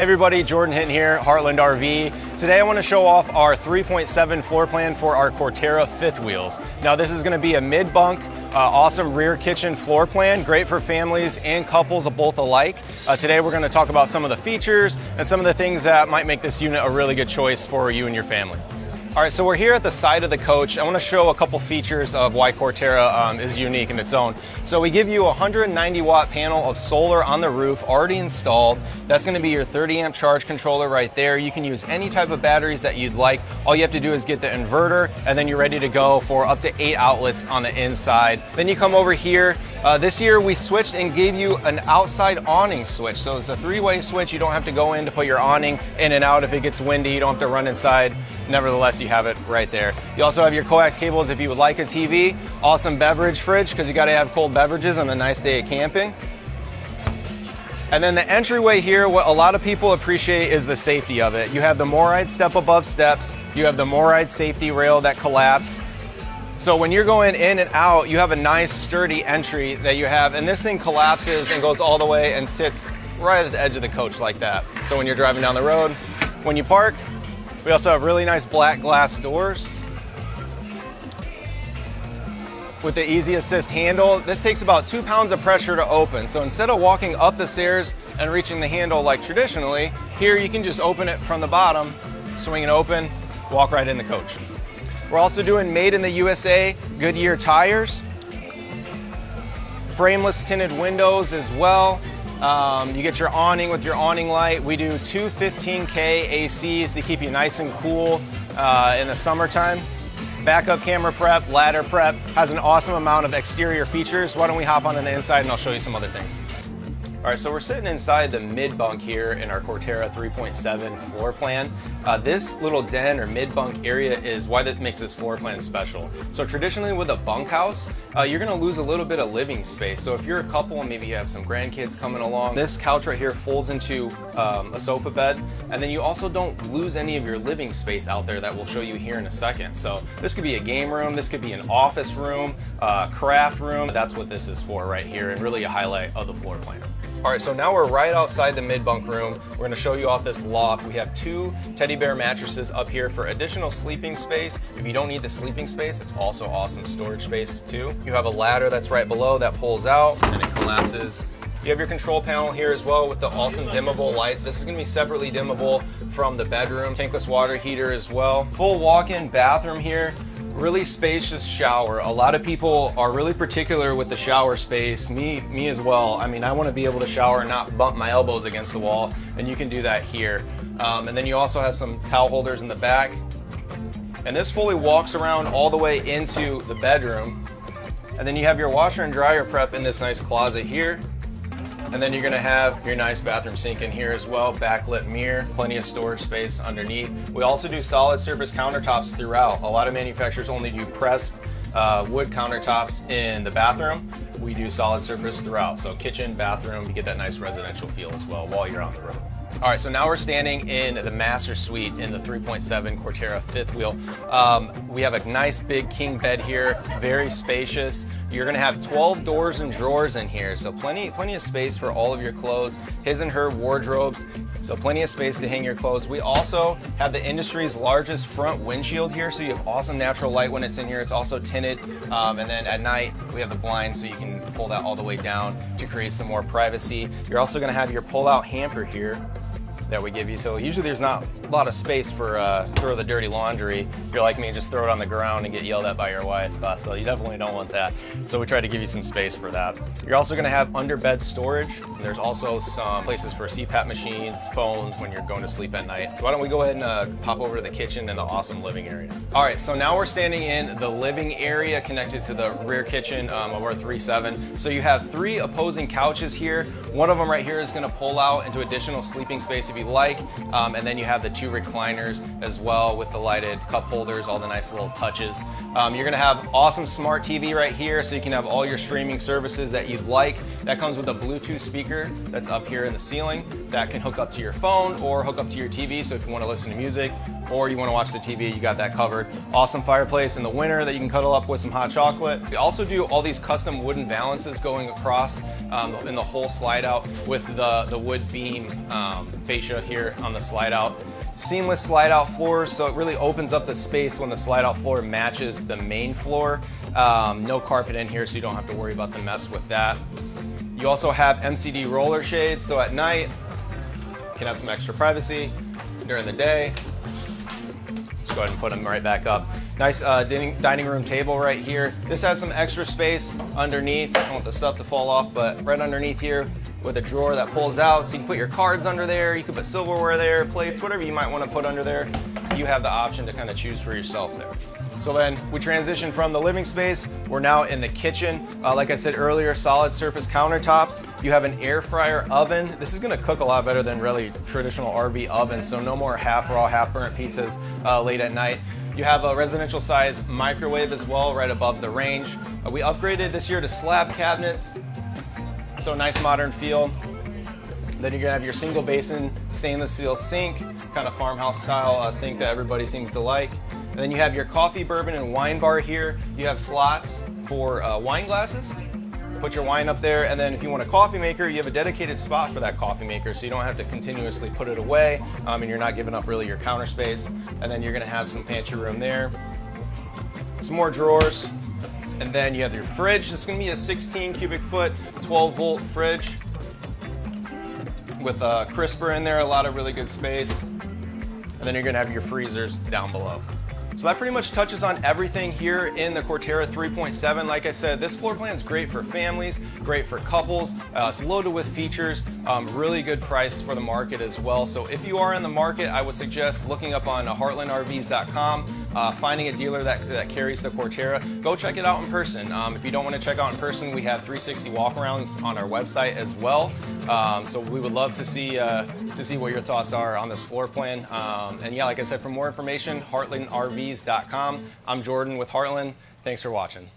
everybody, Jordan Hinton here, Heartland RV. Today I want to show off our 3.7 floor plan for our Corterra fifth wheels. Now this is going to be a mid-bunk, awesome rear kitchen floor plan, great for families and couples of both alike. Today we're going to talk about some of the features and some of the things that might make this unit a really good choice for you and your family. All right, so we're here at the side of the coach. I want to show a couple features of why Corterra is unique in its own. So we give you a 190 watt panel of solar on the roof already installed. That's going to be your 30 amp charge controller right there. You can use any type of batteries that you'd like. All you have to do is get the inverter and then you're ready to go for up to 8 outlets on the inside. Then you come over here. This year we switched and gave you an outside awning switch. So it's a 3-way switch. You don't have to go in to put your awning in and out if it gets windy. You don't have to run inside. Nevertheless, you have it right there. You also have your coax cables if you would like a TV. Awesome beverage fridge because you got to have cold beverages on a nice day of camping. And then the entryway here, what a lot of people appreciate is the safety of it. You have the MORryde step above steps. You have the MORryde safety rail that collapse. So when you're going in and out, you have a nice sturdy entry that you have, and this thing collapses and goes all the way and sits right at the edge of the coach like that. So when you're driving down the road, when you park, we also have really nice black glass doors with the easy assist handle. This takes about 2 pounds of pressure to open. So instead of walking up the stairs and reaching the handle like traditionally, here you can just open it from the bottom, swing it open, walk right in the coach. We're also doing made in the USA Goodyear tires, frameless tinted windows as well. You get your awning with your awning light. We do 2 15K ACs to keep you nice and cool in the summertime. Backup camera prep, ladder prep, has an awesome amount of exterior features. Why don't we hop on the inside and I'll show you some other things. All right, so we're sitting inside the mid-bunk here in our Corterra 3.7 floor plan. This little den or mid-bunk area is why that makes this floor plan special. So traditionally with a bunkhouse, you're gonna lose a little bit of living space. So if you're a couple and maybe you have some grandkids coming along, this couch right here folds into a sofa bed, and then you also don't lose any of your living space out there that we'll show you here in a second. So this could be a game room, this could be an office room, craft room. That's what this is for right here, and really a highlight of the floor plan. All right, so now we're right outside the mid-bunk room. We're gonna show you off this loft. We have 2 teddy bear mattresses up here for additional sleeping space. If you don't need the sleeping space, it's also awesome storage space too. You have a ladder that's right below that pulls out and it collapses. You have your control panel here as well with the awesome dimmable lights. This is gonna be separately dimmable from the bedroom. Tankless water heater as well. Full walk-in bathroom here. Really spacious shower. A lot of people are really particular with the shower space, me as well. I mean, I want to be able to shower and not bump my elbows against the wall, and you can do that here. And then you also have some towel holders in the back. And this fully walks around all the way into the bedroom. And then you have your washer and dryer prep in this nice closet here. And then you're gonna have your nice bathroom sink in here as well, backlit mirror, plenty of storage space underneath. We also do solid surface countertops throughout. A lot of manufacturers only do pressed wood countertops in the bathroom. We do solid surface throughout. So kitchen, bathroom, you get that nice residential feel as well while you're on the road. All right, so now we're standing in the master suite in the 3.7 Corterra fifth wheel. We have a nice big king bed here, very spacious. You're gonna have 12 doors and drawers in here, so plenty of space for all of your clothes, his and her wardrobes, so plenty of space to hang your clothes. We also have the industry's largest front windshield here, so you have awesome natural light when it's in here. It's also tinted, and then at night we have the blinds, so you can pull that all the way down to create some more privacy. You're also gonna have your pull-out hamper here that we give you. So usually there's not a lot of space for throw the dirty laundry. If you're like me, just throw it on the ground and get yelled at by your wife. So you definitely don't want that. So we try to give you some space for that. You're also gonna have under bed storage. There's also some places for CPAP machines, phones when you're going to sleep at night. So why don't we go ahead and pop over to the kitchen and the awesome living area. All right, so now we're standing in the living area connected to the rear kitchen of our 3.7. So you have 3 opposing couches here. One of them right here is gonna pull out into additional sleeping space if you like. And then you have the 2 recliners as well with the lighted cup holders, all the nice little touches. You're gonna have awesome smart TV right here, so you can have all your streaming services that you'd like. That comes with a Bluetooth speaker that's up here in the ceiling that can hook up to your phone or hook up to your TV. So if you wanna listen to music or you wanna watch the TV, you got that covered. Awesome fireplace in the winter that you can cuddle up with some hot chocolate. We also do all these custom wooden valances going across in the whole slide out with the wood beam fascia fascia here on the slide out. Seamless slide out floors, so it really opens up the space when the slide out floor matches the main floor. No carpet in here, so you don't have to worry about the mess with that. You also have MCD roller shades, so at night you can have some extra privacy. During the day, just go ahead and put them right back up. Nice dining room table right here. This has some extra space underneath. I don't want the stuff to fall off, but right underneath here with a drawer that pulls out, so you can put your cards under there, you can put silverware there, plates, whatever you might want to put under there. You have the option to kind of choose for yourself there. So then we transition from the living space. We're now in the kitchen. Like I said earlier, solid surface countertops. You have an air fryer oven. This is gonna cook a lot better than really traditional RV ovens, so no more half raw, half burnt pizzas late at night. You have a residential size microwave as well, right above the range. We upgraded this year to slab cabinets, so nice modern feel. Then you're gonna have your single basin stainless steel sink, kind of farmhouse style sink that everybody seems to like. And then you have your coffee, bourbon, and wine bar here. You have slots for wine glasses. Put your wine up there, and then if you want a coffee maker, you have a dedicated spot for that coffee maker, so you don't have to continuously put it away, and you're not giving up really your counter space. And then you're gonna have some pantry room there. Some more drawers. And then you have your fridge. This is gonna be a 16 cubic foot, 12 volt fridge with a crisper in there, a lot of really good space. And then you're gonna have your freezers down below. So that pretty much touches on everything here in the Corterra 3.7. Like I said, this floor plan is great for families, great for couples. It's loaded with features, really good price for the market as well. So if you are in the market, I would suggest looking up on heartlandrvs.com, finding a dealer that carries the Corterra. Go check it out in person. If you don't want to check out in person, we have 360 walkarounds on our website as well. So we would love to see what your thoughts are on this floor plan. And yeah, like I said, for more information, heartlandrvs.com. I'm Jordan with Heartland. Thanks for watching.